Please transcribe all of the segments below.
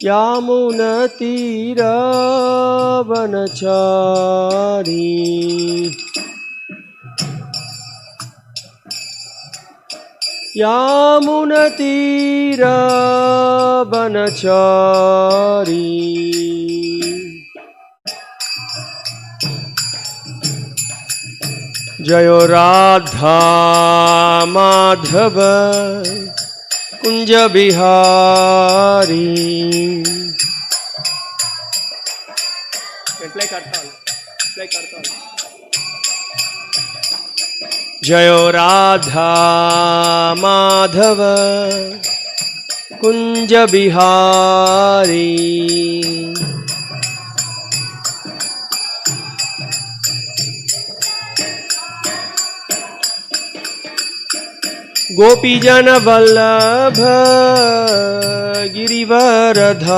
यामुनतीरवनचारी यामुनतीरवनचारी जयो राधा माधव कुंज बिहारी। प्ले करता हूँ। जयो राधा माधव कुंज बिहारी। गोपीजन वल्लभ गिरिवरधारी।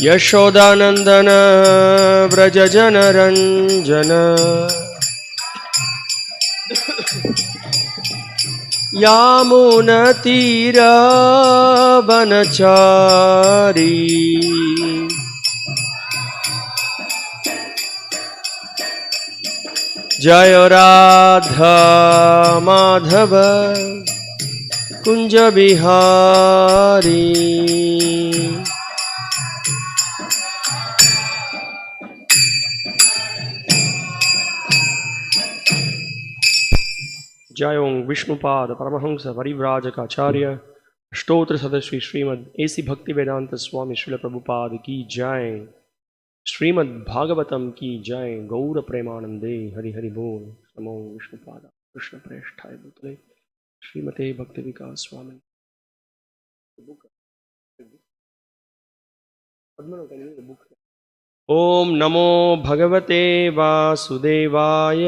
यशोदानंदन व्रज जन रंजन यामुनतीरवनचारी। जय राधा माधव कुंज बिहारी। जय ओं विष्णुपाद परमहंस परिव्राजकाचार्य स्तोत्र सदस्वी श्रीमद एसी भक्ति वेदांत स्वामी श्रील प्रभुपाद की जय। श्रीमद् भागवतम की जय। गौर प्रेमानंदे हरि हरि बोल। नमो विष्णुपाद कृष्ण प्रेष्ठाय भूतले श्रीमते भक्ति विकास स्वामी। ओम नमो भगवते वासुदेवाय।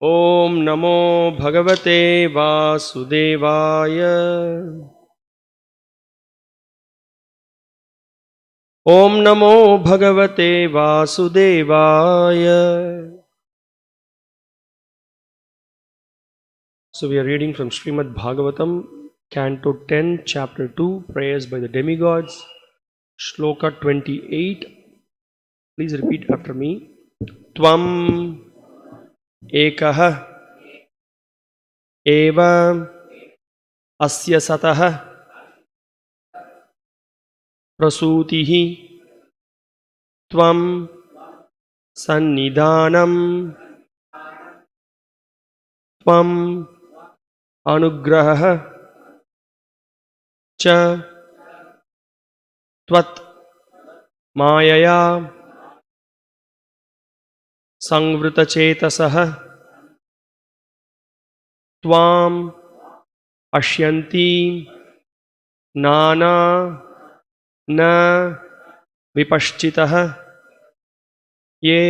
ओम नमो भगवते वासुदेवाय। ओम नमो भगवते वासुदेवाय। So we are reading from Srimad Bhagavatam, Canto 10, Chapter 2, Prayers by the Demigods, Shloka 28. Please repeat after me. Tvam ekah eva asya satah prasutihi tvam sannidhanam tvam anugrahah cha tvat mayaya संवृतचेतसः त्वाम पश्यन्ति नाना न विपश्चितः ये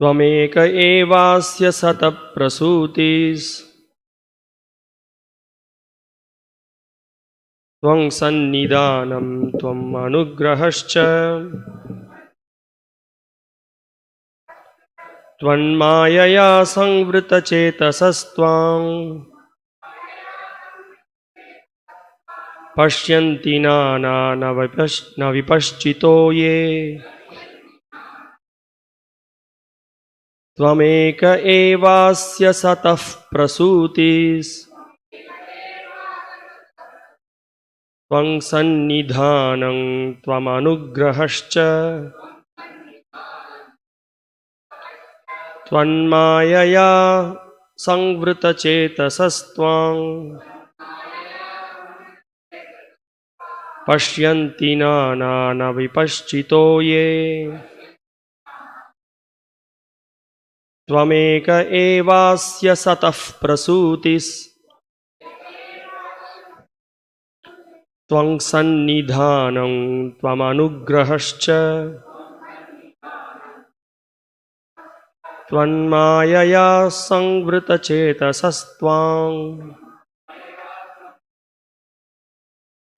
त्वमेक एवास्य सतप्रसूतिस् त्वं सन्निधानं त्वम् अनुग्रहश्च त्वन्मायया संवृतचेतसस्त्वां पश्यन्ति नाना न विपश्चितो ये त्वमेक एवास्य सतः प्रसूतिस् त्वं सन्निधानं त्वमनुग्रहश्च त्वन्मायया संवृतचेतसस्त्वां पश्यन्ति नाना न विपश्चितो ये त्वमेक एवास्य सतः प्रसूतिस् त्वं सन्निधानं त्वमनुग्रहश्च त्वन्मायया संवृतचेतसस्त्वां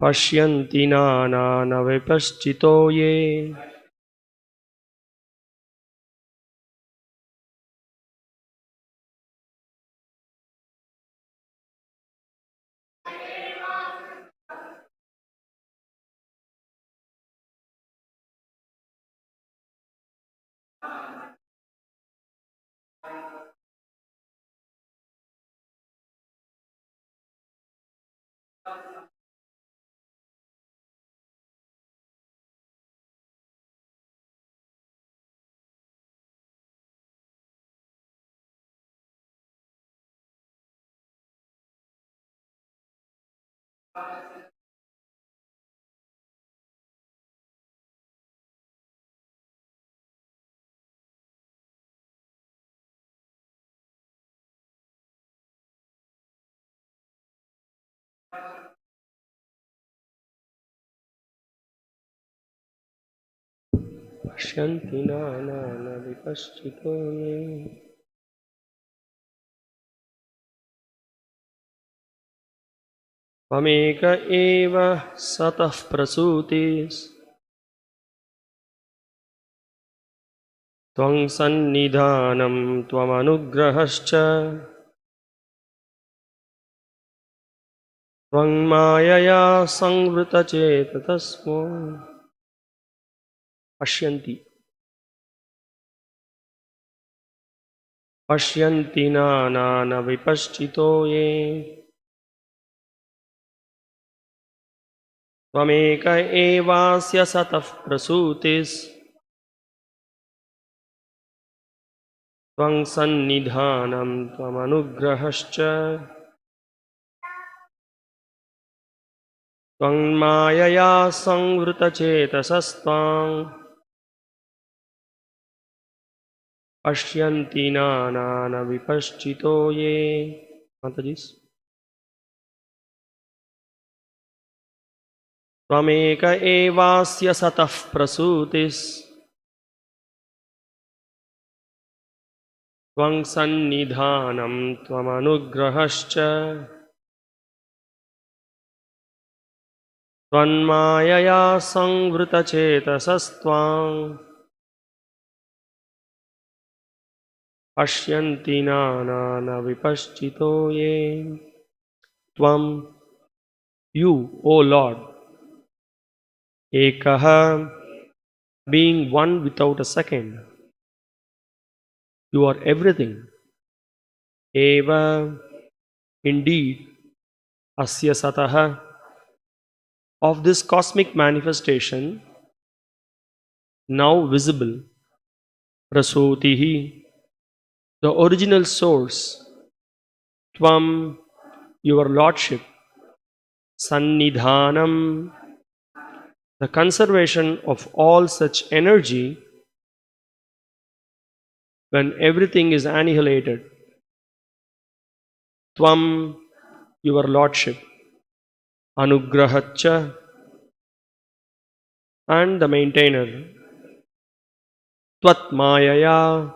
पश्यन्ति नानानविपश्चितो ये पश्यन्ति नानानविपश्चितो ये त्वमेक एव सतः प्रसूतिस्त्वं सन्निधानं त्वमनुग्रहश्च त्वं मायया संवृतचेतसस्त्वं पश्यन्ति नानानविपश्चितो ये त्वमेक एवास्य सतः प्रसूतिस्त्वं सन्निधानं त्वमनुग्रहश्च त्वं मायया संवृतचेतसस्त्वां पश्यन्ति नानानविपश्चितो ये माताजी त्वमेक एवास्य सतः प्रसूतिस्त्वं सन्निधानं त्वमनुग्रहश्च त्वन्मायया संवृतचेतसस्त्वां पश्यन्ति नानानविपश्चितो ये त्वं you, O Lord, ekaha, being one without a second. You are everything. Eva, indeed, asya sataha, of this cosmic manifestation, now visible, prasutihi, the original source, tvam, your lordship, sannidhanam, the conservation of all such energy when everything is annihilated, tvam, your lordship, anugrahacha, and the maintainer, tvat mayaya,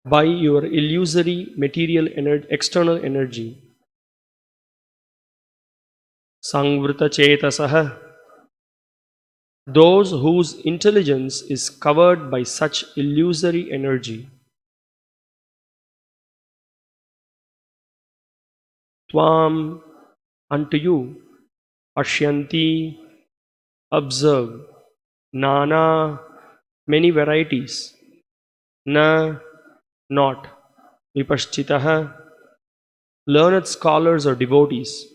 by your illusory material external energy, sangvrita chetasaha, those whose intelligence is covered by such illusory energy, tvam, unto you, ashyanti, observe, nana, many varieties, na, not, vipashchitaha, learned scholars or devotees,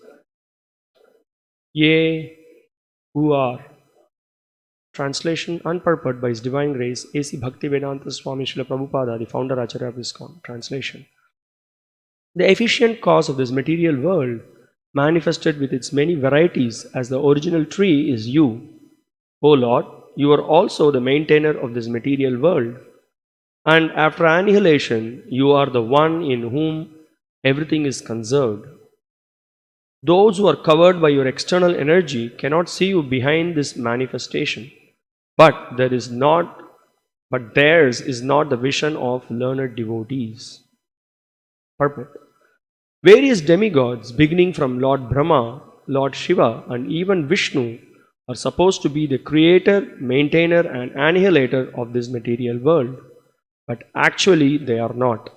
ye, who are. Translation unpurported by His Divine Grace, A.C. Bhaktivedanta Swami Srila Prabhupada, the founder Acharya of ISKCON. Translation. The efficient cause of this material world, manifested with its many varieties as the original tree, is you. O Lord, you are also the maintainer of this material world. And after annihilation, you are the one in whom everything is conserved. Those who are covered by your external energy cannot see you behind this manifestation. But there is not but theirs is not the vision of learned devotees. Purport. Various demigods, beginning from Lord Brahma, Lord Shiva, and even Vishnu, are supposed to be the creator, maintainer, and annihilator of this material world, but actually they are not.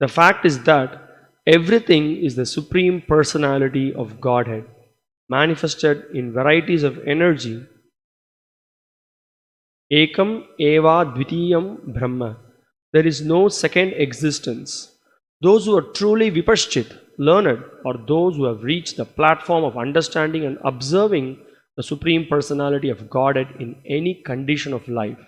The fact is that everything is the Supreme Personality of Godhead, manifested in varieties of energy. Ekam eva dvitiyam Brahma. There is no second existence. Those who are truly vipaschit, learned, or those who have reached the platform of understanding and observing the Supreme Personality of Godhead in any condition of life.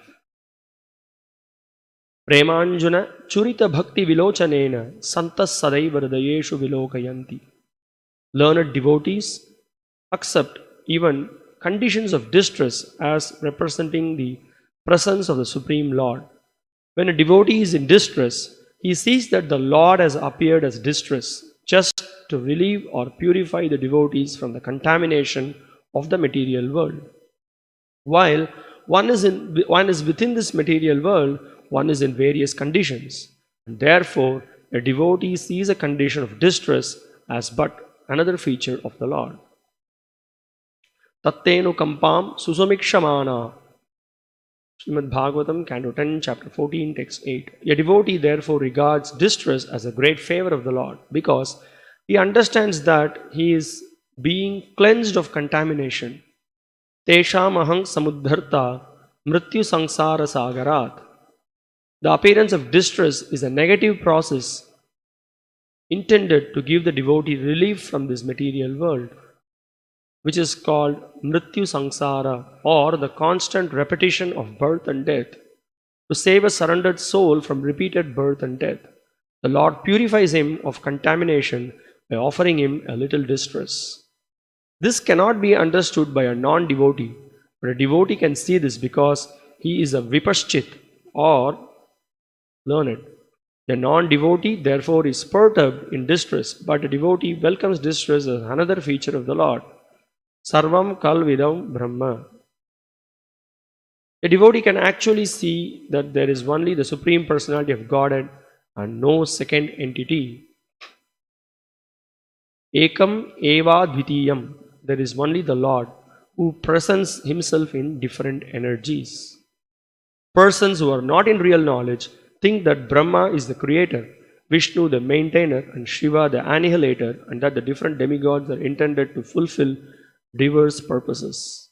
Premanjuna churita bhakti vilochanena santas sadaiva hridayeshu vilokayanti. Learned devotees accept even conditions of distress as representing the presence of the Supreme Lord. When a devotee is in distress, he sees that the Lord has appeared as distress just to relieve or purify the devotees from the contamination of the material world. While one is within this material world, one is in various conditions. And therefore, a devotee sees a condition of distress as but another feature of the Lord. Tattenu kampam susumikshamana. Srimad Bhagavatam, Canto 10, Chapter 14, Text 8. A devotee therefore regards distress as a great favor of the Lord because he understands that he is being cleansed of contamination. Tesham ahang samudharta mrityu sangsara sagarat. The appearance of distress is a negative process intended to give the devotee relief from this material world, which is called mrityu sangsara, or the constant repetition of birth and death. To save a surrendered soul from repeated birth and death, the Lord purifies him of contamination by offering him a little distress. This cannot be understood by a non-devotee, but a devotee can see this because he is a vipaschit or learned. The non-devotee therefore is perturbed in distress, but a devotee welcomes distress as another feature of the Lord. Sarvam kalvidam Brahma. A devotee can actually see that there is only the Supreme Personality of Godhead and no second entity. Ekam eva dvitiyam. There is only the Lord who presents himself in different energies. Persons who are not in real knowledge think that Brahma is the creator, Vishnu the maintainer, and Shiva the annihilator, and that the different demigods are intended to fulfill diverse purposes.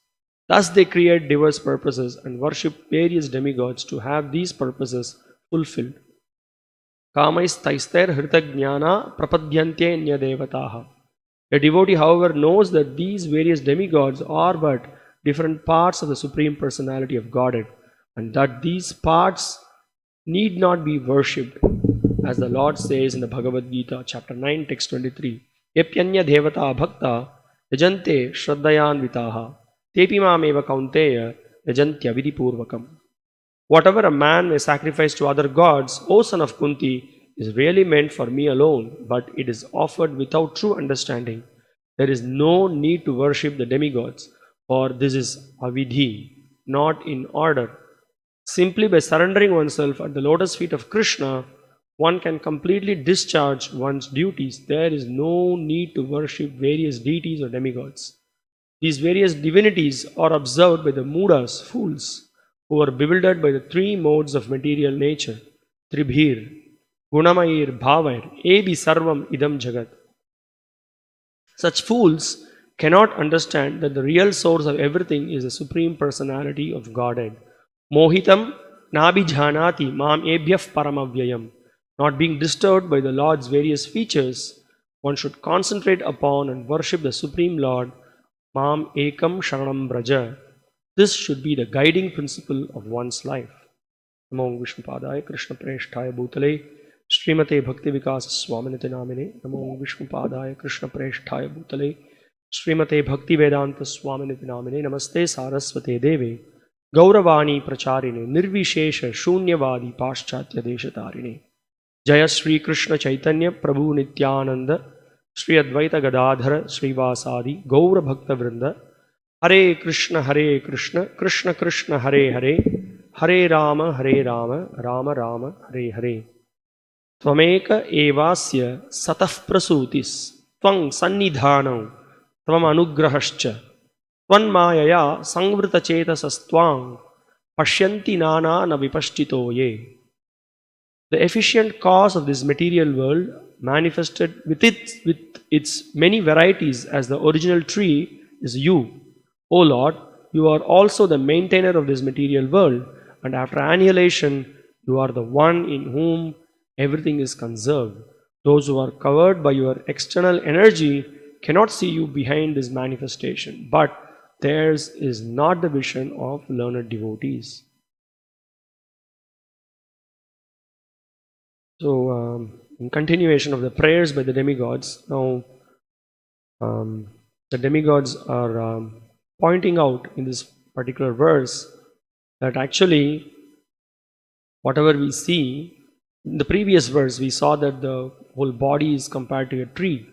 Thus they create diverse purposes and worship various demigods to have these purposes fulfilled. Kamais taister hritagnyana prapadyante nyadevataha. A devotee, however, knows that these various demigods are but different parts of the Supreme Personality of Godhead, and that these parts need not be worshipped, as the Lord says in the Bhagavad Gita, chapter 9, text 23. Epyanya devata bhakta yajante shraddhayanvitaha tepi mameva kaunteya yajantya vidipurvakam. Whatever a man may sacrifice to other gods, O son of Kunti, is really meant for me alone, but it is offered without true understanding. There is no need to worship the demigods, for this is avidhi, not in order. Simply by surrendering oneself at the lotus feet of Krishna, one can completely discharge one's duties. There is no need to worship various deities or demigods. These various divinities are observed by the mudas, fools, who are bewildered by the three modes of material nature, tribhir, gunamayir, bhavair, ebi sarvam idam jagat. Such fools cannot understand that the real source of everything is the Supreme Personality of Godhead. Mohitam nabhijanati mam ebhyaf paramavyayam. Not being disturbed by the Lord's various features, one should concentrate upon and worship the Supreme Lord, mam ekam sharanam braja. This should be the guiding principle of one's life. Namo Vishnupadaya Krishna Preshthaya Bhutale Srimate Bhakti Vikas Swaminiti Namine. Namo Vishnupadaya Krishna Preshthaya Bhutale Srimate Bhakti Vedanta Swaminiti Namine. Namaste Saraswate Deve Gauravani Pracharine Nirvishesha Shunyavadi Paschatya Deshatarine. Jaya Sri Krishna Chaitanya Prabhu Nityananda Sri Advaita Gadadhara Srivasadi Gaura Bhakta Vrinda. Hare Krishna Krishna Krishna Hare Hare Hare Rama, Rama Rama, Hare Hare. Tvameka evasya satah prasutis, tvang sannidhanam, tvam anugrahascha, tvan mayaya sangvrita chetasastvang, pashyanti nana na vipashtito ye. The efficient cause of this material world manifested with its many varieties as the original tree is you. O Lord, you are also the maintainer of this material world, and after annihilation, you are the one in whom everything is conserved. Those who are covered by your external energy cannot see you behind this manifestation, but theirs is not the vision of learned devotees. So, in continuation of the prayers by the demigods, now the demigods are pointing out in this particular verse that actually whatever we see, in the previous verse we saw that the whole body is compared to a tree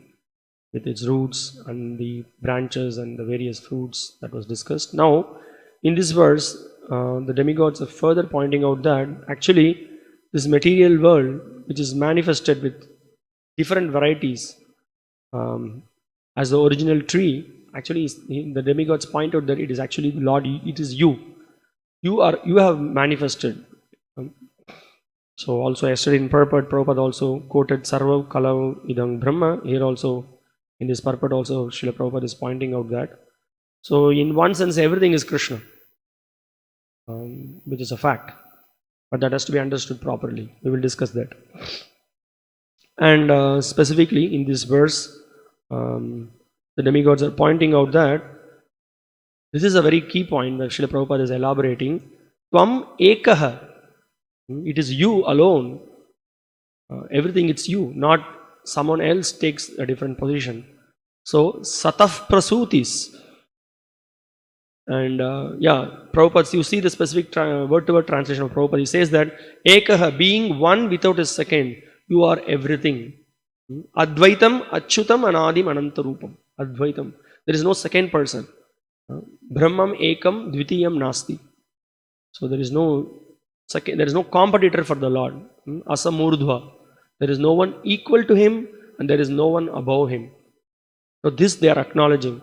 with its roots and the branches and the various fruits that was discussed. Now, in this verse, the demigods are further pointing out that actually this material world, which is manifested with different varieties as the original tree, actually the demigods point out that it is actually Lord, it is you. You have manifested. So also yesterday in purport, Prabhupada also quoted Sarva Kalau Idang Brahma. Here also in this purport also Srila Prabhupada is pointing out that. So in one sense everything is Krishna, which is a fact. But that has to be understood properly. We will discuss that. And specifically in this verse, the demigods are pointing out that this is a very key point that Srila Prabhupada is elaborating. Tvam ekaha. It is you alone. Everything it's you, not someone else takes a different position. So, sataf prasutis. And Prabhupada, you see the specific word-to-word translation of Prabhupada. He says that ekaha, being one without a second, you are everything. Advaitam, achyutam, anadim, anantarupam. Advaitam. There is no second person. Brahmam ekam dvitiyam nasti. So there is no second, there is no competitor for the Lord. Asamurdhva. There is no one equal to him and there is no one above him. So this they are acknowledging.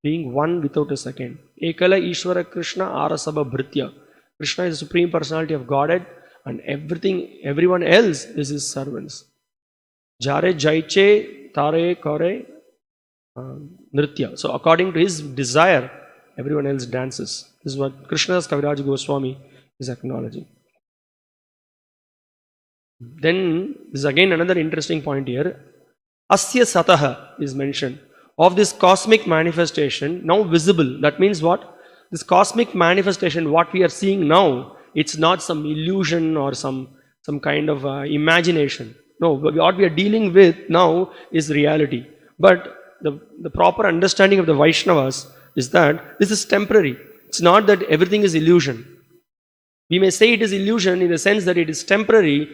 Being one without a second. Ekala Ishvara Krishna Arasabha Bhritya. Krishna is the Supreme Personality of Godhead and everyone else is his servants. Jare Jaiche Tare Kore Nritya. So according to his desire, everyone else dances. This is what Krishnadas Kaviraj Goswami is acknowledging. Then, this is again another interesting point here. Asya Sataha is mentioned. Of this cosmic manifestation, now visible. That means what? This cosmic manifestation, what we are seeing now, it's not some illusion or some kind of imagination. No, what we are dealing with now is reality. But the proper understanding of the Vaishnavas is that this is temporary. It's not that everything is illusion. We may say it is illusion in the sense that it is temporary.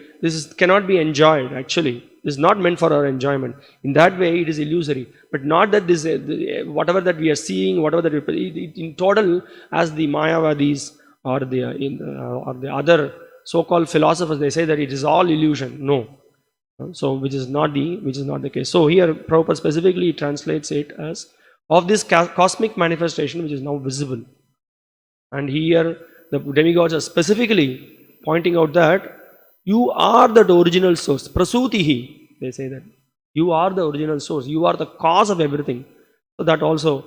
Cannot be enjoyed actually. It is not meant for our enjoyment. In that way it is illusory. But not that this whatever that we are seeing, whatever that in total, as the Mayavadis or the other so-called philosophers, they say that it is all illusion. No. So which is not the case. So here Prabhupada specifically translates it as of this cosmic manifestation which is now visible. And here the demigods are specifically pointing out that you are that original source. Prasutihi, they say that. You are the original source. You are the cause of everything. So that also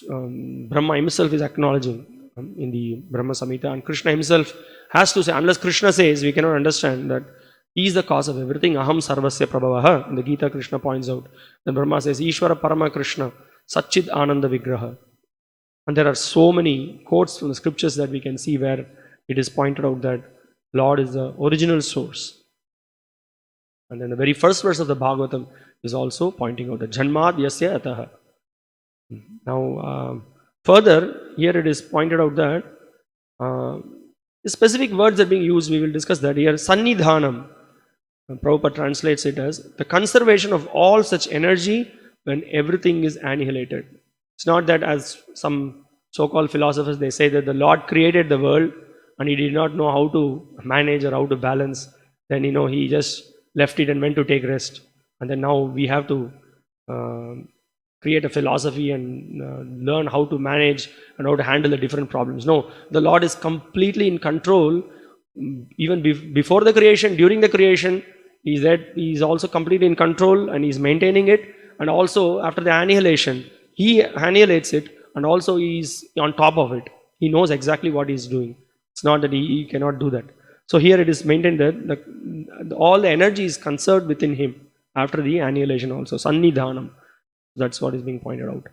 Brahma himself is acknowledging in the Brahma Samhita. And Krishna himself has to say, unless Krishna says, we cannot understand that he is the cause of everything. Aham sarvasya prabhavaha. In the Gita, Krishna points out. Then Brahma says, Ishvara Parama Krishna, Satchid Ananda Vigraha. And there are so many quotes from the scriptures that we can see where it is pointed out that Lord is the original source. And then the very first verse of the Bhagavatam is also pointing out that Janmad Yasya Ataha. Now, further, here it is pointed out that the specific words are being used. We will discuss that here. Sannidhanam. Prabhupada translates it as the conservation of all such energy when everything is annihilated. It's not that as some so-called philosophers, they say that the Lord created the world and he did not know how to manage or how to balance, then he just left it and went to take rest. And then now we have to create a philosophy and learn how to manage and how to handle the different problems. No, the Lord is completely in control. Even before the creation, during the creation, He's also completely in control and He's maintaining it. And also after the annihilation, He annihilates it, and also He's on top of it. He knows exactly what He's doing. It's not that He cannot do that. So here it is maintained that all the energy is conserved within Him after the annihilation also. Sannidhanam. That's what is being pointed out.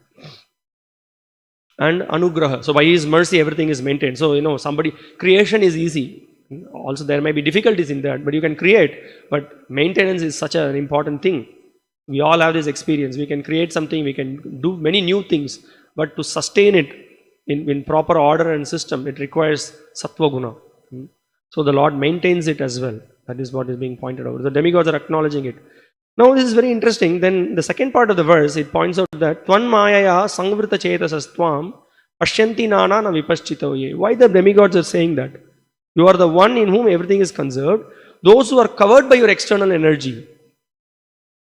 And anugraha. So by His mercy, everything is maintained. So creation is easy. Also there may be difficulties in that, but you can create. But maintenance is such an important thing. We all have this experience. We can create something, we can do many new things, but to sustain it in proper order and system, it requires sattva guna. So the Lord maintains it as well. That is what is being pointed out. The demigods are acknowledging it. Now this is very interesting. Then the second part of the verse, it points out that Tvan mayaya sangvrita chetasastvam pashyanti nana na vipaschito. Why the demigods are saying that? You are the one in whom everything is conserved. Those who are covered by your external energy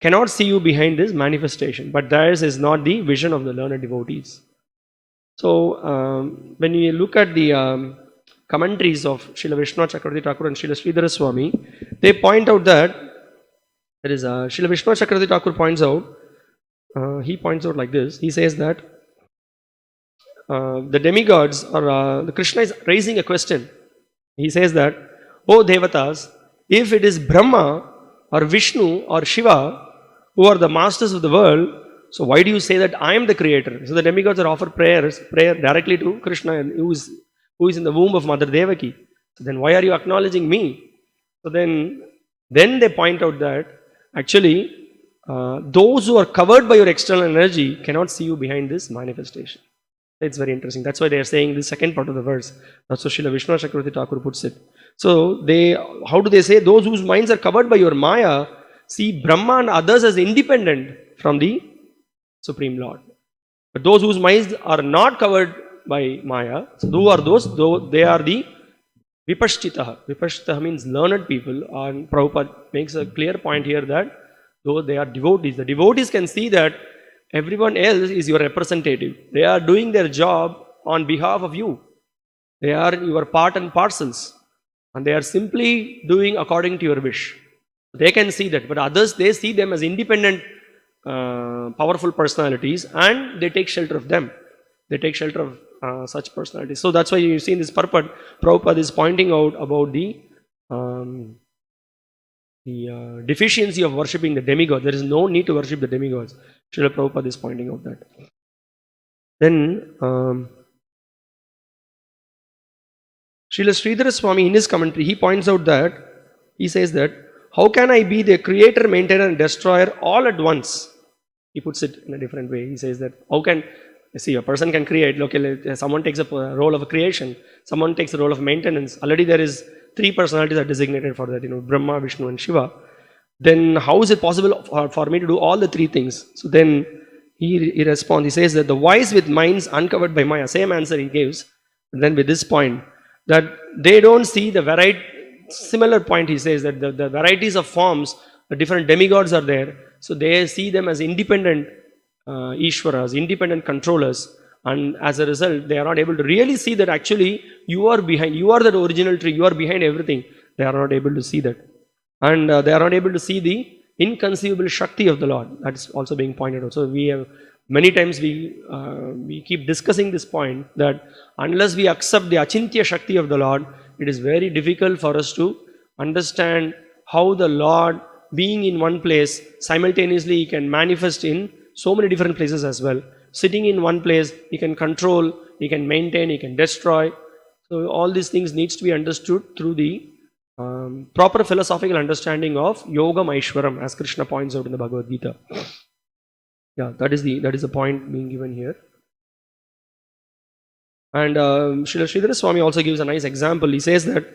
cannot see you behind this manifestation. But theirs is not the vision of the learned devotees. So when you look at the commentaries of Srila Vishnu Chakravarti Thakur and Srila Sridhara Swami, they point out that there is Srila Vishnu Chakravarti Thakur points out, he points out like this. He says that the demigods or the Krishna is raising a question. He says that, oh Devatas, if it is Brahma or Vishnu or Shiva who are the masters of the world, so why do you say that I am the creator? So the demigods are offered prayer directly to Krishna, who is in the womb of Mother Devaki. So then why are you acknowledging me? So then they point out that actually those who are covered by your external energy cannot see you behind this manifestation. It's very interesting. That's why they are saying the second part of the verse. That's how Srila Vishnu Chakravarti Thakur puts it. So how do they say? Those whose minds are covered by your Maya see Brahma and others as independent from the Supreme Lord. But those whose minds are not covered by Maya, so who are those? They are the Vipaschitaha. Vipaschitaha means learned people. And Prabhupada makes a clear point here that though they are devotees, the devotees can see that everyone else is your representative. They are doing their job on behalf of you. They are your part and parcels. And they are simply doing according to your wish. They can see that. But others, they see them as independent, powerful personalities, and they take shelter of them. They take shelter of such personalities. So that's why you see in this purport, Prabhupada is pointing out about the deficiency of worshipping the demigod. There is no need to worship the demigods. Srila Prabhupada is pointing out that. Then Srila Sridhara Swami in his commentary, he points out that, he says that, how can I be the creator, maintainer and destroyer all at once? He puts it in a different way. He says that, how can, a person can create, someone takes a role of creation, someone takes the role of maintenance. Already there is 3 personalities are designated for that, Brahma, Vishnu and Shiva. Then how is it possible for me to do all the 3 things? So then he responds, he says that the wise with minds uncovered by Maya, same answer he gives, and then with this point, that they don't see the variety, similar point he says that the varieties of forms, the different demigods are there, so they see them as independent Ishwaras, independent controllers, and as a result, they are not able to really see that actually you are behind, you are the original tree, you are behind everything. They are not able to see that. And they are not able to see the inconceivable Shakti of the Lord. That is also being pointed out. So we have, many times we keep discussing this point that unless we accept the Achintya Shakti of the Lord, it is very difficult for us to understand how the Lord, being in one place, simultaneously He can manifest in so many different places as well. Sitting in one place, He can control, He can maintain, He can destroy. So all these things needs to be understood through the proper philosophical understanding of Yogam Aishwaram, as Krishna points out in the Bhagavad Gita. Yeah, that is the point being given here. And Srila Sridhara Swami also gives a nice example. He says that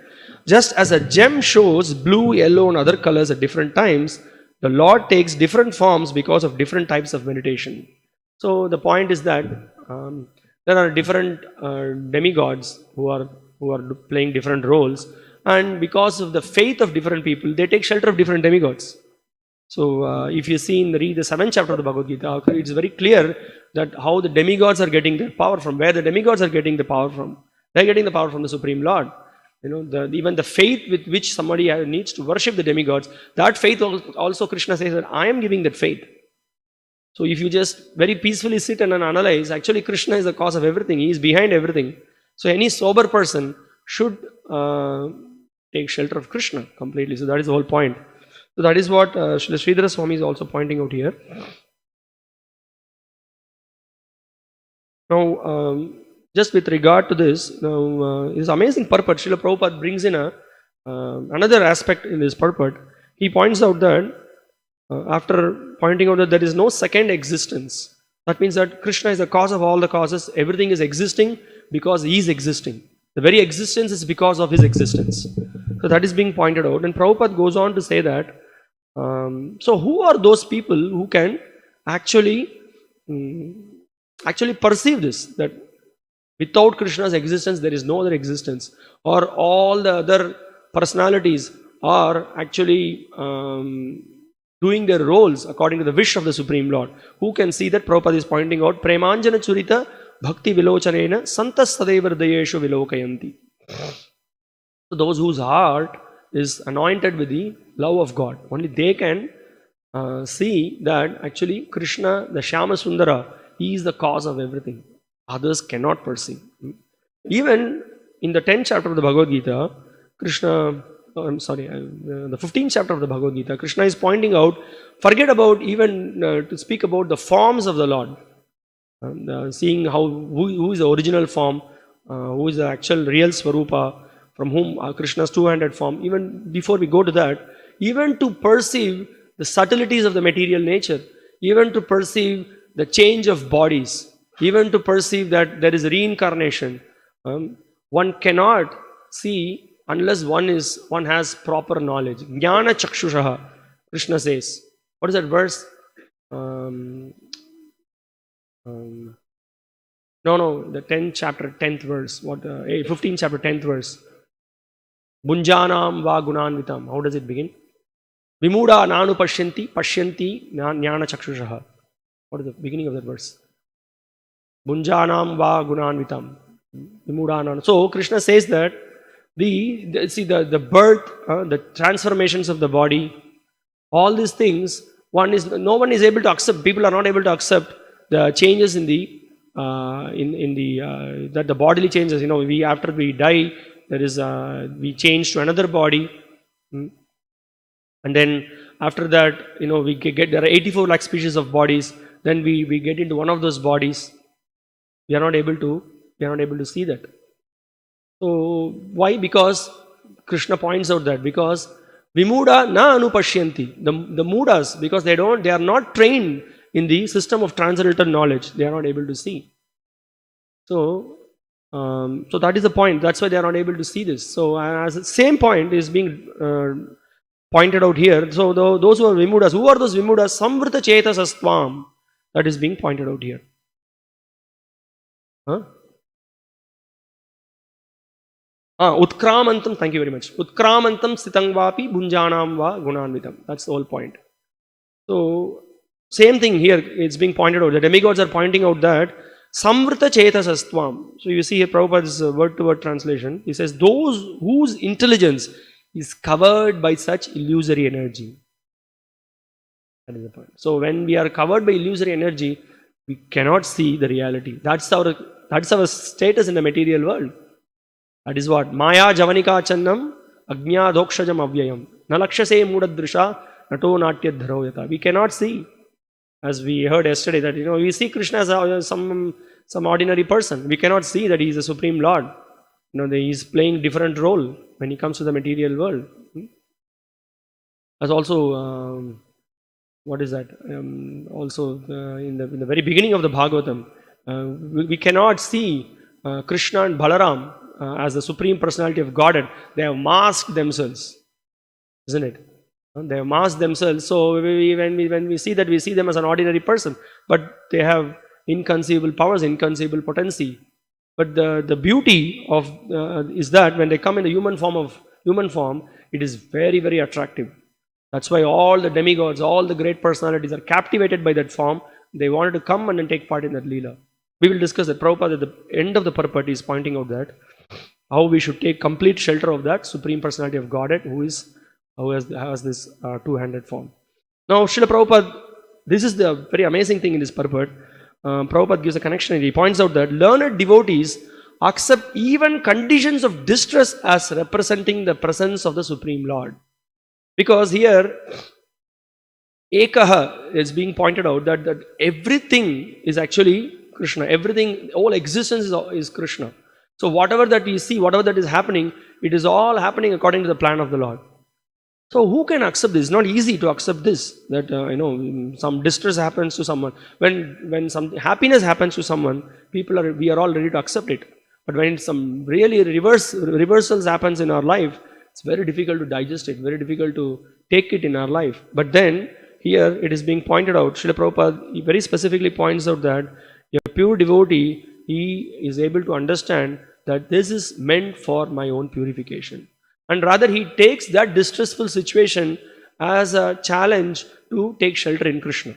just as a gem shows blue, yellow and other colors at different times, the Lord takes different forms because of different types of meditation. So the point is that there are different demigods who are who are playing different roles, and because of the faith of different people, they take shelter of different demigods. So if you see read the 7th chapter of the Bhagavad Gita, it's very clear that how the demigods are getting their power from, where the demigods are getting the power from. They're getting the power from the Supreme Lord. Even the faith with which somebody needs to worship the demigods, that faith also Krishna says that I am giving that faith. So if you just very peacefully sit and analyze, actually Krishna is the cause of everything. He is behind everything. So any sober person should take shelter of Krishna completely. So that is the whole point. So that is what Sridhara Swami is also pointing out here. Now, just with regard to this, this amazing purport, Srila Prabhupada brings in another aspect in this purport. He points out that after pointing out that there is no second existence, that means that Krishna is the cause of all the causes. Everything is existing because He is existing. The very existence is because of His existence. So that is being pointed out. And Prabhupada goes on to say that, so who are those people who can actually perceive this, that without Krishna's existence there is no other existence, or all the other personalities are actually doing their roles according to the wish of the Supreme Lord. Who can see that? Prabhupada is pointing out, Premanjana Churita Bhakti Vilochanena Santas Sadeva Hridayeshu Vilokayanti. So those whose heart is anointed with the love of God, only they can see that actually Krishna, the Shyama Sundara, He is the cause of everything. Others cannot perceive. Even in the 10th chapter of the Bhagavad Gita, Krishna, the 15th chapter of the Bhagavad Gita, Krishna is pointing out, forget about even to speak about the forms of the Lord. Seeing who is the original form, who is the actual real Swarupa, from whom Krishna's two-handed form. Even before we go to that, even to perceive the subtleties of the material nature, even to perceive the change of bodies, even to perceive that there is reincarnation, one cannot see unless one has proper knowledge. Jnana chakshushaha, Krishna says. What is that verse? The 10th chapter, 10th verse. 15th chapter, 10th verse. Bunjanam va gunanvitam. How does it begin? Vimuda nanu pashyanti jnana chakshushaha. What is the beginning of that verse? Bunjanam va gunanvitam. Vimuda nanu. So Krishna says that the birth, the transformations of the body, all these things, no one is able to accept. People are not able to accept the changes in the that the bodily changes. After we die, there is we change to another body, and then after that, we get there are 84 lakh species of bodies. Then we get into one of those bodies. We are not able to see that. So why? Because Krishna points out that because vimuda na anupashyanti, the mudas, because they are not trained in the system of transcendental knowledge, they are not able to see. So that is the point. That's why they are not able to see this. So as the same point is being pointed out here. So those who are vimudas, who are those vimudas? Samvrita chetasastvam. That is being pointed out here. Utkramantam, thank you very much. Utkramantam stitangvapi bunjanam va gunanvitam. That's the whole point. So same thing here, it's being pointed out. The demigods are pointing out that Samvrita chetasastvam. So you see here Prabhupada's word-to-word translation. He says, those whose intelligence is covered by such illusory energy. That is the point. So when we are covered by illusory energy, we cannot see the reality. That's our status in the material world. That is what? Maya javanika channam agnya dokshajam avyayam nalakshase mudadrisha nato natyadharo yata. We cannot see. As we heard yesterday that, we see Krishna as some ordinary person. We cannot see that he is the Supreme Lord. That he is playing different role when he comes to the material world. As also, what is that? Also, in the very beginning of the Bhagavatam, we cannot see Krishna and Balaram as the Supreme Personality of Godhead. They have masked themselves, isn't it? They have masked themselves. So when we see that, we see them as an ordinary person, but they have inconceivable powers, inconceivable potency. But the beauty of is that when they come in the human form, it is very, very attractive. That's why all the demigods, all the great personalities are captivated by that form. They wanted to come and then take part in that Leela. We will discuss that. Prabhupada at the end of the purport is pointing out that how we should take complete shelter of that Supreme Personality of Godhead who has this two-handed form. Now, Srila Prabhupada, this is the very amazing thing in this purport. Prabhupada gives a connection and he points out that learned devotees accept even conditions of distress as representing the presence of the Supreme Lord. Because here, Ekaha is being pointed out that everything is actually Krishna. Everything, all existence is Krishna. So whatever that we see, whatever that is happening, it is all happening according to the plan of the Lord. So who can accept this? It's not easy to accept this, that some distress happens to someone. When some happiness happens to someone, we are all ready to accept it. But when some really reversals happens in our life, it's very difficult to digest it, very difficult to take it in our life. But then here it is being pointed out, Srila Prabhupada very specifically points out that a pure devotee, he is able to understand that this is meant for my own purification. And rather he takes that distressful situation as a challenge to take shelter in Krishna.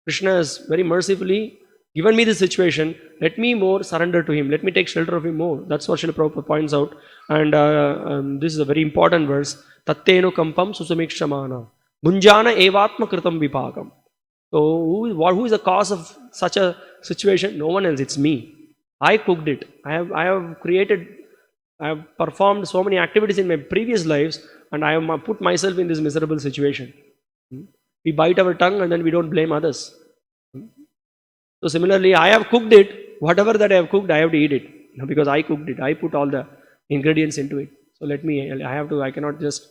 Krishna has very mercifully given me this situation, let me more surrender to him, let me take shelter of him more. That's what Srila Prabhupada points out. And this is a very important verse. Tatteno kampam susamikshamana bunjana evatma kritam vipakam. So who is the cause of such a situation? No one else, it's me. I cooked it. I have performed so many activities in my previous lives and I have put myself in this miserable situation. We bite our tongue and then we don't blame others. So similarly, I have cooked it. Whatever that I have cooked, I have to eat it. Because I cooked it. I put all the ingredients into it. So I cannot just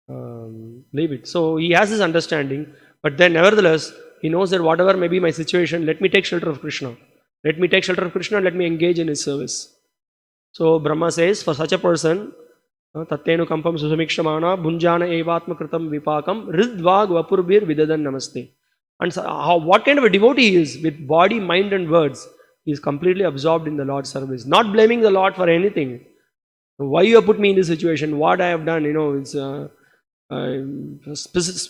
leave it. So he has this understanding. But then nevertheless, he knows that whatever may be my situation, let me take shelter of Krishna. Let me take shelter of Krishna and let me engage in his service. So Brahma says, for such a person, Tattenu kampam susamikshamana bhunjana evatma kritam vipakam ridvag vapurbir vidadan namaste. And so what kind of a devotee he is with body, mind and words? He is completely absorbed in the Lord's service, not blaming the Lord for anything. Why you have put me in this situation? What I have done? It's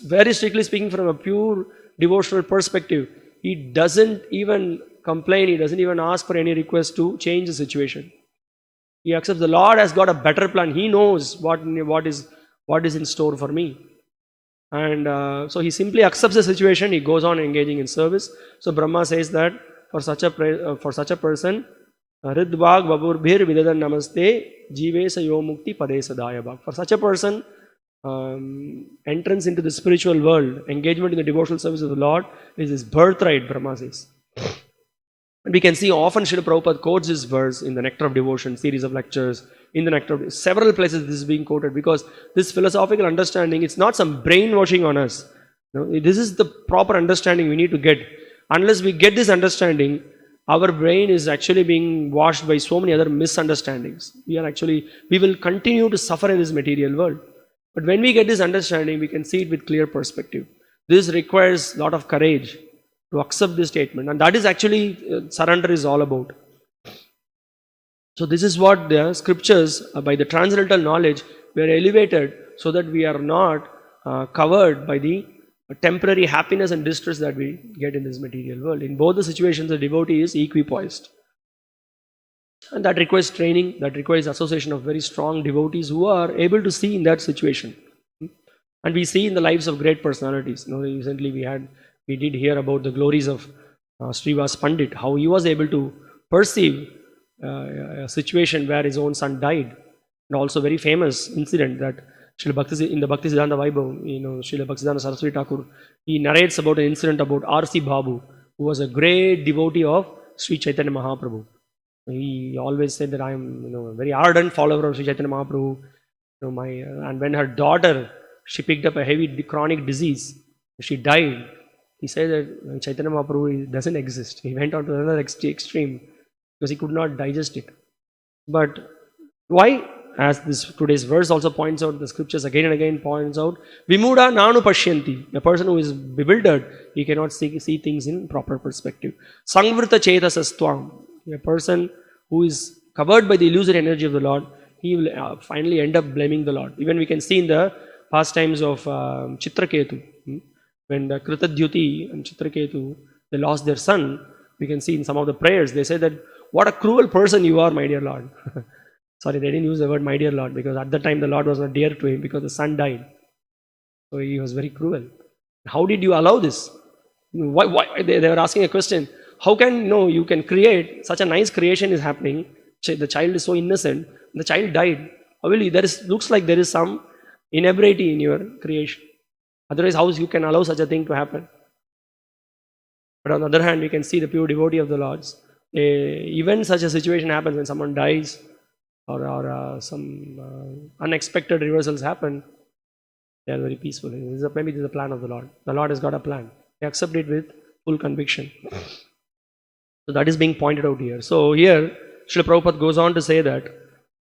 very strictly speaking from a pure devotional perspective. He doesn't even complain. He doesn't even ask for any request to change the situation. He accepts the Lord has got a better plan. He knows what is in store for me. And so he simply accepts the situation. He goes on engaging in service. So Brahma says that for such a person, Ridvag Vaburbhir Vidadan Namaste Jivesa Yomukti Padesa Dayabhag. For such a person, entrance into the spiritual world, engagement in the devotional service of the Lord is his birthright, Brahma says. And we can see often Srila Prabhupada quotes this verse in the Nectar of Devotion series of lectures. In the Nectar of several places this is being quoted because this philosophical understanding, it's not some brainwashing on us. This is the proper understanding we need to get. Unless we get this understanding, our brain is actually being washed by so many other misunderstandings. We will continue to suffer in this material world. But when we get this understanding, we can see it with clear perspective. This requires a lot of courage to accept this statement, and that is actually surrender is all about. So this is what the scriptures, by the transcendental knowledge, we are elevated so that we are not covered by the temporary happiness and distress that we get in this material world. In both the situations, the devotee is equipoised. And that requires training, that requires association of very strong devotees who are able to see in that situation. And we see in the lives of great personalities. Recently we did hear about the glories of Srivas Pandit, how he was able to perceive a situation where his own son died. And also very famous incident that in the Bhaktisiddhanta Vaibhav, Srila Bhaktisiddhanta Saraswati Thakur, he narrates about an incident about R.C. Babu, who was a great devotee of Sri Chaitanya Mahaprabhu. He always said that I am a very ardent follower of Sri Chaitanya Mahaprabhu. And when her daughter, she picked up a heavy chronic disease, she died. He said that Chaitanya Mahaprabhu doesn't exist. He went on to another extreme because he could not digest it. But why? As today's verse also points out, the scriptures again and again points out, Vimuda nanu pashyanti. A person who is bewildered, he cannot see things in proper perspective. Sangvrita chetasastvam. A person who is covered by the illusory energy of the Lord, he will finally end up blaming the Lord. Even we can see in the pastimes of Chitraketu, when the Kritadyuti and Chitraketu, they lost their son, we can see in some of the prayers, they say that, what a cruel person you are, my dear Lord. Sorry, they didn't use the word my dear Lord, because at the time the Lord was not dear to him because the son died. So he was very cruel. How did you allow this? Why they were asking a question. How can you can create such a nice creation is happening? The child is so innocent. The child died. How will you? Looks like there is some inebriety in your creation. Otherwise, how you can allow such a thing to happen? But on the other hand, we can see the pure devotee of the Lord's. Even such a situation happens when someone dies, or some unexpected reversals happen. They are very peaceful. Maybe this is a plan of the Lord. The Lord has got a plan. They accept it with full conviction. So that is being pointed out here. So here, Srila Prabhupada goes on to say that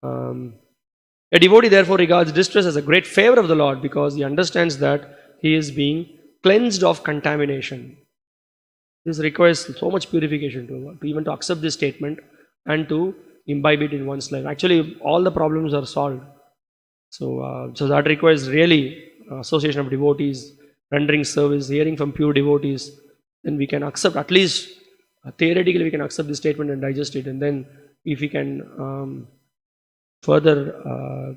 a devotee therefore regards distress as a great favor of the Lord, because he understands that he is being cleansed of contamination. This requires so much purification to even to accept this statement and to imbibe it in one's life. Actually, all the problems are solved. So that requires really association of devotees, rendering service, hearing from pure devotees. Then we can accept, at least theoretically we can accept this statement and digest it. And then if we can further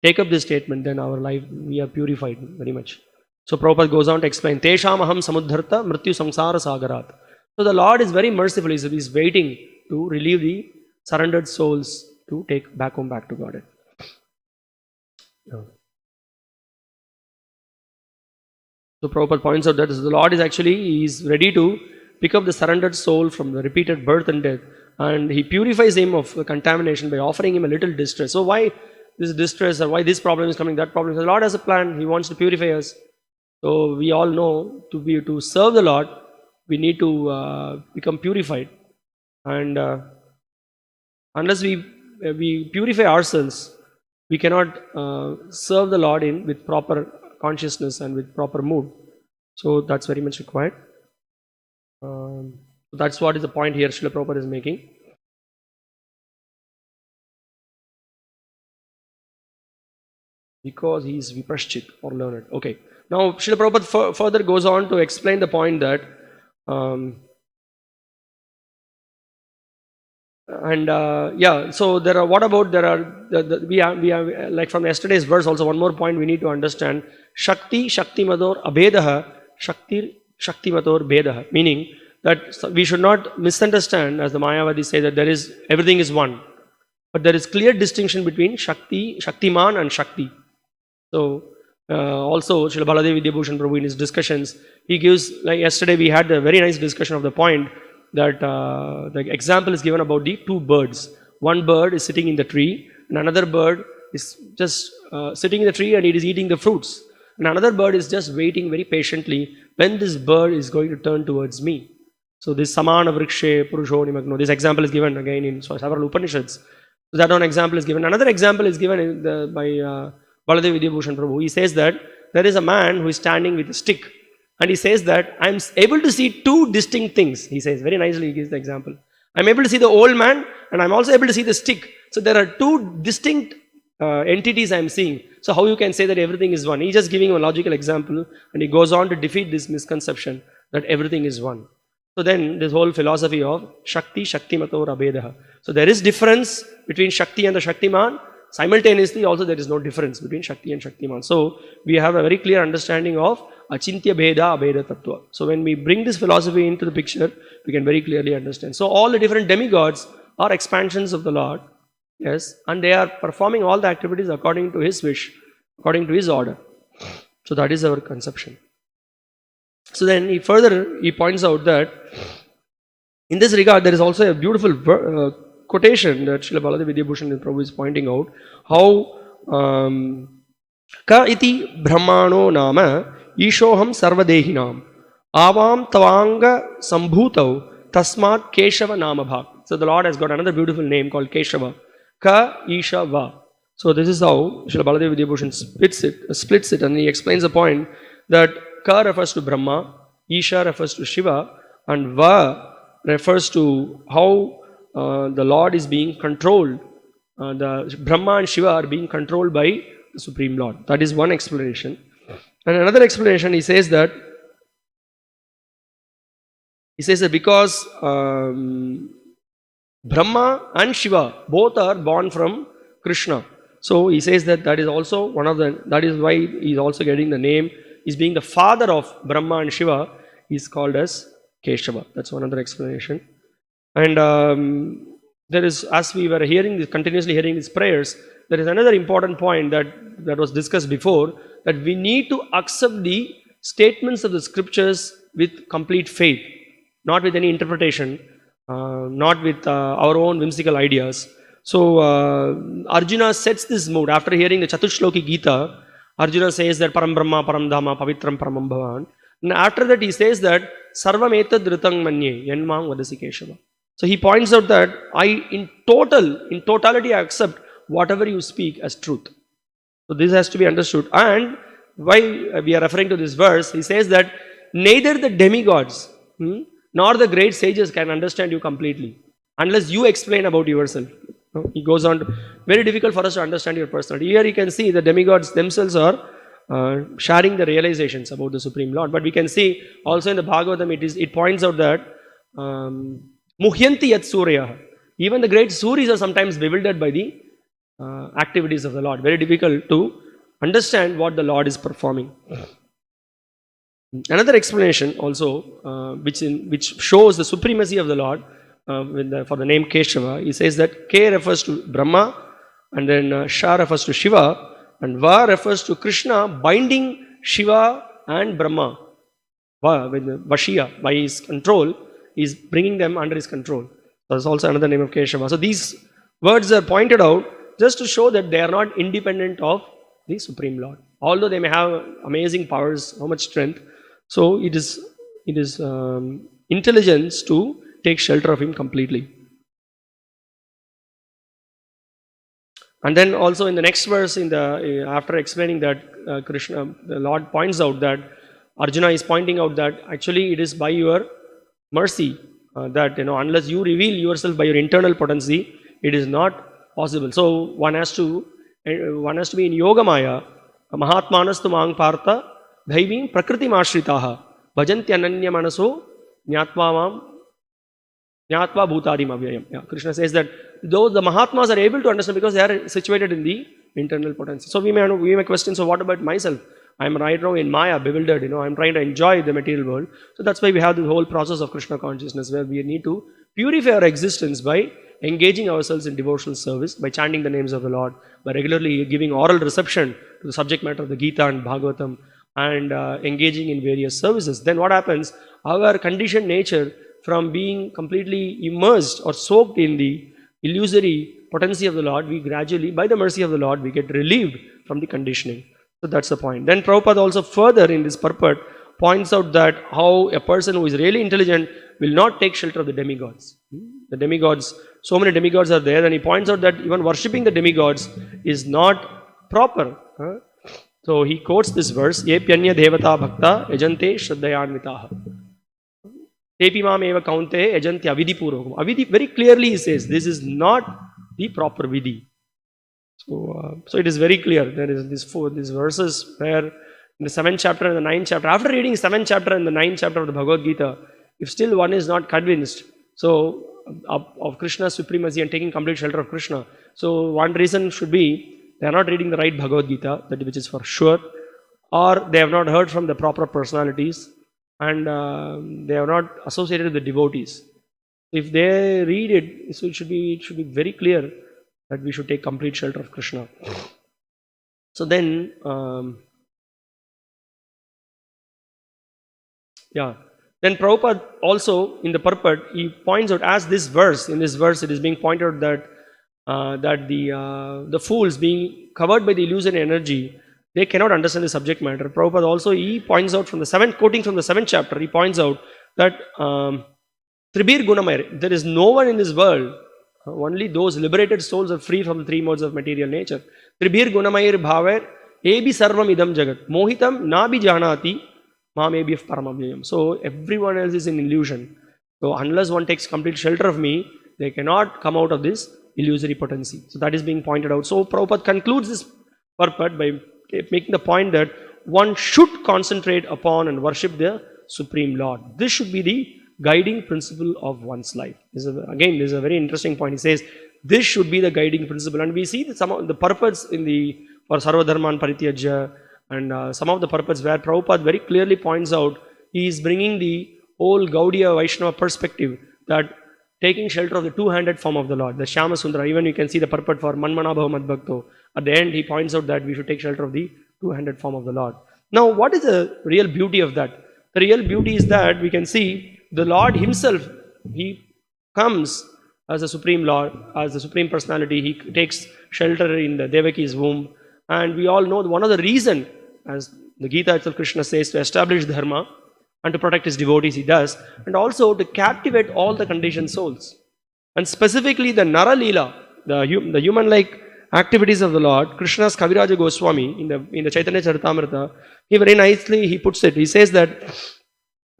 take up this statement, then our life, we are purified very much. So Prabhupada goes on to explain, Tesham aham samudharta mrityu samsara sagarat. So the Lord is very merciful. He's waiting to relieve the surrendered souls to take back home, back to Godhead. So Prabhupada points out that the Lord is actually ready to pick up the surrendered soul from the repeated birth and death, and he purifies him of the contamination by offering him a little distress. So why this distress, or why this problem is coming, that problem? The Lord has a plan. He wants to purify us. So we all know to serve the Lord, we need to become purified, and unless we purify ourselves, we cannot serve the Lord with proper consciousness and with proper mood. So that's very much required. That's what is the point here Srila Prabhupada is making. Because he is vipaschit or learned. Okay. Now Srila Prabhupada further goes on to explain the point that so there are, what about, there are, we have like from yesterday's verse also, one more point we need to understand. Shakti Shaktimador Abhedaha Shakti Shaktimator Bhedaha, meaning that we should not misunderstand, as the Mayavadis say, that everything is one. But there is clear distinction between Shakti, Shaktiman and Shakti. So also Srila Baladev Vidyabhushan Prabhu in his discussions, he gives, like yesterday we had a very nice discussion of the point that the example is given about the two birds. One bird is sitting in the tree, and another bird is just sitting in the tree and it is eating the fruits. And another bird is just waiting very patiently when this bird is going to turn towards me. So this Samana Vrikshe Purusho Nimagno, this example is given again in several Upanishads. So that one example is given. Another example is given by Baladev Vidyabhushan Prabhu. He says that there is a man who is standing with a stick, and he says that I am able to see two distinct things. He says very nicely, he gives the example. I am able to see the old man, and I am also able to see the stick. So there are two distinct entities I am seeing. So how you can say that everything is one? He is just giving a logical example, and he goes on to defeat this misconception that everything is one. So then this whole philosophy of Shakti, Shaktimator Abhedaha. So there is difference between Shakti and the Shaktiman. Simultaneously also there is no difference between Shakti and Shaktiman. So we have a very clear understanding of Achintya Bheda Abheda Tattva. So when we bring this philosophy into the picture, we can very clearly understand. So all the different demigods are expansions of the Lord. Yes, and they are performing all the activities according to His wish, according to His order. So that is our conception. So then he points out that in this regard there is also a beautiful quotation that Srila Baladev Vidyabhushan Prabhu is pointing out, how ka iti brahmano nama ishoham sarvadehinam avam tavanga sambhutau tasmat keshava nama bhag. So the Lord has got another beautiful name called Keshava. Ka isha va. So this is how Srila Baladev Vidyabhushan splits it, and he explains the point that Ka refers to Brahma, Isha refers to Shiva, and Va refers to how the Lord is being controlled. The Brahma and Shiva are being controlled by the Supreme Lord. That is one explanation. And another explanation, he says that because Brahma and Shiva both are born from Krishna. So he says that is also one of the, that is why he is also getting the name, is being the father of Brahma and Shiva, he is called as Keshava. That's one other explanation. And there is, as we were hearing, continuously hearing these prayers, there is another important point that was discussed before, that we need to accept the statements of the scriptures with complete faith, not with any interpretation, not with our own whimsical ideas. So Arjuna sets this mood after hearing the Chatushloki Gita. Arjuna says that Param Brahma, Param Dhamma, Pavitram Paramam Bhavan. And after that he says that Sarvam etad ritang manye yanmang vadasi Keshava. So he points out that in totality I accept whatever you speak as truth. So this has to be understood. And why we are referring to this verse, he says that neither the demigods nor the great sages can understand you completely unless you explain about yourself. He goes on to, very difficult for us to understand your personality. Here you can see the demigods themselves are sharing the realizations about the Supreme Lord. But we can see also in the Bhagavatam, it points out that Muhyanti yat Surya. Even the great Suris are sometimes bewildered by the activities of the Lord. Very difficult to understand what the Lord is performing. Another explanation also, which shows the supremacy of the Lord, for the name Keshava, he says that K refers to Brahma, and then Sha refers to Shiva, and Va refers to Krishna binding Shiva and Brahma. Va, with Vashiya, by his control, he is bringing them under his control. That's also another name of Keshava. So these words are pointed out just to show that they are not independent of the Supreme Lord. Although they may have amazing powers, so much strength, so it is intelligence to take shelter of him completely. And then also in the next verse, after explaining that Krishna, the Lord points out that Arjuna is pointing out that actually it is by your mercy that unless you reveal yourself by your internal potency, it is not possible. So one has to be in Yoga Maya. Mahatmanastu mang partha dhaivim prakriti mashritaha bhajanti ananya manaso nyatva bhutadim avyayam. Yeah, Krishna says that those the Mahatmas are able to understand because they are situated in the internal potency. So we may question, so what about myself? I am right now in Maya, bewildered, I am trying to enjoy the material world. So that's why we have the whole process of Krishna consciousness, where we need to purify our existence by engaging ourselves in devotional service, by chanting the names of the Lord, by regularly giving oral reception to the subject matter of the Gita and Bhagavatam, and engaging in various services. Then what happens? Our conditioned nature, from being completely immersed or soaked in the illusory potency of the Lord, we gradually, by the mercy of the Lord, we get relieved from the conditioning. So that's the point. Then Prabhupada also further in this purport points out that how a person who is really intelligent will not take shelter of the demigods. The demigods, so many demigods are there, and he points out that even worshipping the demigods is not proper. So he quotes this verse, Ye pyanya devata bhakta yajante shraddhayanvitaha. Tepi mam eva kaunte yajanti avidhi purvakam. Avidhi, very clearly he says, this is not the proper vidhi. So it is very clear. There is these verses where in the 7th chapter and the 9th chapter, after reading 7th chapter and the 9th chapter of the Bhagavad Gita, if still one is not convinced of Krishna's supremacy and taking complete shelter of Krishna, so one reason should be they are not reading the right Bhagavad Gita, which is for sure, or they have not heard from the proper personalities, and they are not associated with the devotees. If they read it, so it should be very clear that we should take complete shelter of Krishna. So then, then Prabhupada also in the purport, he points out, as in this verse it is being pointed out that the fools being covered by the illusory energy, they cannot understand the subject matter. Prabhupada also, he points out quoting from the 7th chapter, he points out that Tribir Gunamaya, there is no one in this world, only those liberated souls are free from the 3 modes of material nature. Tribir Gunamayir Bhaver Ebi Sarvam Idam Jagat Mohitam Nabi Janati Mamebif Paramavyam. So everyone else is in illusion. So unless one takes complete shelter of me, They cannot come out of this illusory potency. So that is being pointed out. So Prabhupada concludes this purport by making the point that one should concentrate upon and worship the Supreme Lord. This should be the guiding principle of one's life. This is a very interesting point. He says this should be the guiding principle, and we see that some of the purports for Sarva Dharman Parityajya and some of the purports where Prabhupada very clearly points out he is bringing the whole Gaudiya Vaishnava perspective, that taking shelter of the two-handed form of the Lord, the Shyama Sundara. Even you can see the purport for Manmana Bhava Madbhakto. At the end, he points out that we should take shelter of the two-handed form of the Lord. Now, what is the real beauty of that? The real beauty is that we can see the Lord himself, he comes as a Supreme Lord, as the Supreme Personality. He takes shelter in the Devaki's womb. And we all know one of the reason, as the Gita itself Krishna says, to establish dharma and to protect his devotees, he does, and also to captivate all the conditioned souls. And specifically the Nara Leela, the human-like activities of the Lord, Krishna's Kaviraja Goswami in the Chaitanya Charitamrita, he very nicely he puts it. He says that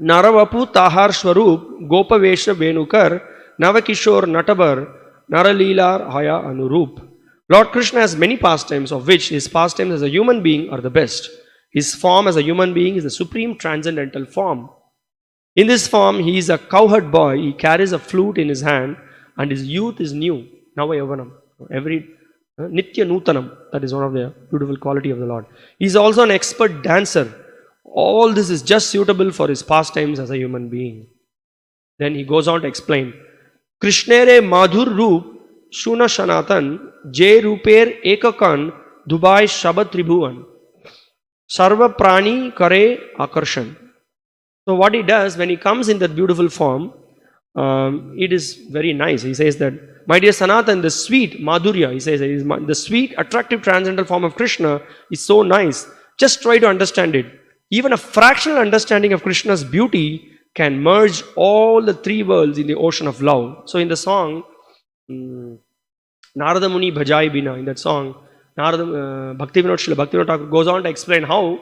Naravapu Tahar Shwarup Gopavesha Venukar Navakishore Natabar Naralilar Haya Anurup. Lord Krishna has many pastimes, of which his pastimes as a human being are the best. His form as a human being is the supreme transcendental form. In this form, he is a cowherd boy. He carries a flute in his hand, and his youth is new. Nava Yavanam. Every Nitya Nutanam. That is one of the beautiful quality of the Lord. He is also an expert dancer. All this is just suitable for his pastimes as a human being. Then he goes on to explain. Krishnere Madhur Roop Shuna Shanatan Jay Ruper Ekakan Dubai Shabat Tribhuvan Sarva Prani Kare Akarshan. So what he does when he comes in that beautiful form, it is very nice. He says that, my dear Sanatan, the sweet Madhurya, he says, the sweet, attractive, transcendental form of Krishna is so nice. Just try to understand it. Even a fractional understanding of Krishna's beauty can merge all the three worlds in the ocean of love. So in the song, Narada Muni Bhajai Bina, in that song, Bhaktivinoda Srila Bhaktivinoda Thakur goes on to explain how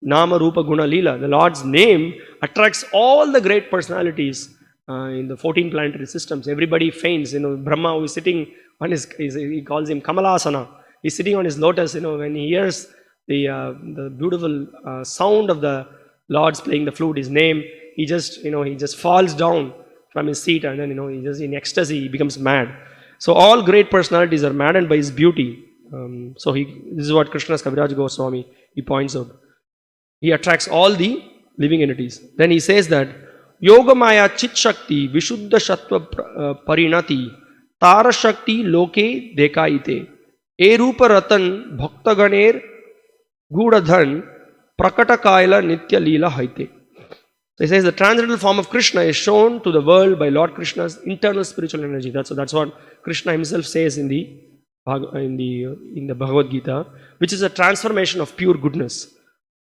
Nama Rupa Guna Leela, the Lord's name, attracts all the great personalities in the 14 planetary systems. Everybody faints. Brahma, who is sitting on he calls him Kamalasana. He's sitting on his lotus. When he hears the beautiful sound of the Lord's playing the flute, his name, he just falls down from his seat, and then he just in ecstasy he becomes mad. So all great personalities are maddened by his beauty. This is what Krishna's Kaviraj Goswami he points out. He attracts all the living entities. Then he says that Yoga Maya Chit Shakti Vishuddha Shattva Parinati Tara Shakti Loke Dekaite Erupa Ratan Bhakta Ganer Gudadhan Prakata Kaila Nitya Leela Haite. So he says the transcendental form of Krishna is shown to the world by Lord Krishna's internal spiritual energy. That's what Krishna himself says in the Bhagavad Gita, which is a transformation of pure goodness.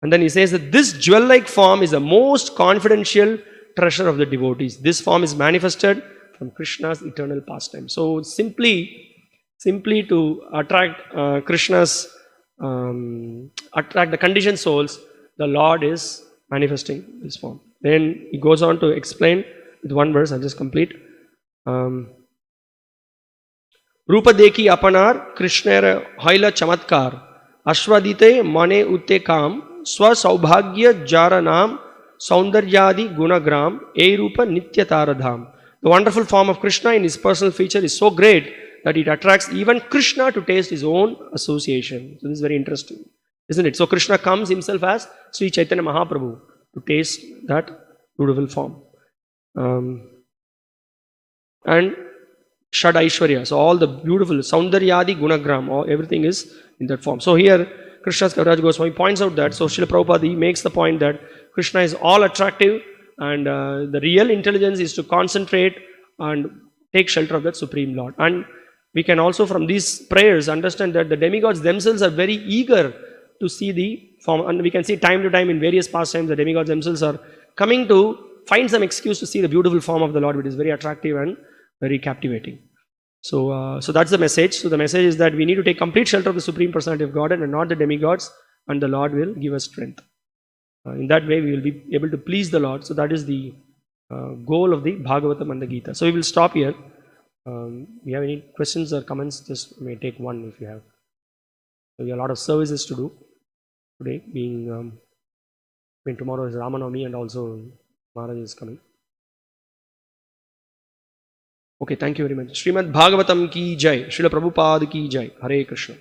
And then he says that this jewel-like form is the most confidential treasure of the devotees. This form is manifested from Krishna's eternal pastime. So simply to attract attract the conditioned souls, the Lord is manifesting this form. Then he goes on to explain with one verse. I'll just complete. Rupa deki apanar Krishnera haila chamatkar ashwadite mane utte kam swa saubhagya jaranam saundaryadi gunagram e rupa nitya taradham. The wonderful form of Krishna in his personal feature is so great that it attracts even Krishna to taste his own association. So this is very interesting, isn't it? So Krishna comes himself as Sri Chaitanya Mahaprabhu to taste that beautiful form. And Shad Aishwarya, so all the beautiful Saundaryadi Gunagram, everything is in that form. So here Krishna's Kaviraj Goswami points out that, so Srila Prabhupada he makes the point that Krishna is all attractive, and the real intelligence is to concentrate and take shelter of that Supreme Lord. And we can also from these prayers understand that the demigods themselves are very eager to see the form, and we can see time to time in various pastimes the demigods themselves are coming to find some excuse to see the beautiful form of the Lord, which is very attractive and very captivating. So that's the message. So the message is that we need to take complete shelter of the Supreme Personality of Godhead and not the demigods, and the Lord will give us strength. In that way we will be able to please the Lord. So that is the goal of the Bhagavatam and the Gita. So we will stop here. You have any questions or comments? Just may take one if you have. So we have a lot of services to do today, being tomorrow is Ramanavami and also Maharaj is coming. Okay, thank you very much. Srimad Bhagavatam ki jai, Srila Prabhupada ki jai. Hare Krishna.